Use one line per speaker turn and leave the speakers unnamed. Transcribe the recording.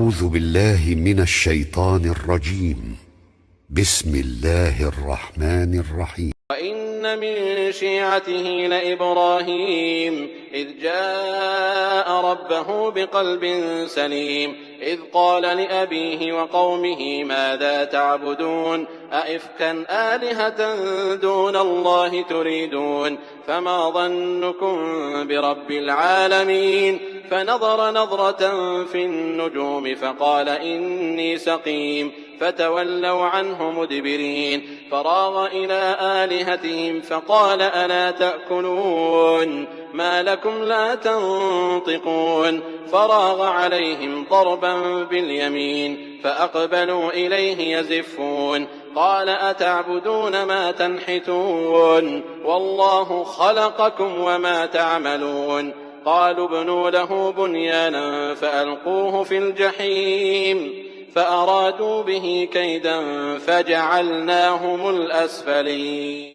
أعوذ بالله من الشيطان الرجيم. بسم الله الرحمن الرحيم.
وإن من شيعته لإبراهيم إذ جاء ربه بقلب سليم إذ قال لأبيه وقومه ماذا تعبدون أئفكا آلهة دون الله تريدون فما ظنكم برب العالمين فنظر نظرة في النجوم فقال إني سقيم فتولوا عنه مدبرين فراغ إلى آلهتهم فقال ألا تأكلون ما لكم لا تنطقون فراغ عليهم ضربا باليمين فأقبلوا إليه يزفون قال أتعبدون ما تنحتون والله خلقكم وما تعملون قالوا ابنوا له بنيانا فألقوه في الجحيم فأرادوا به كيدا فجعلناهم الأسفلين.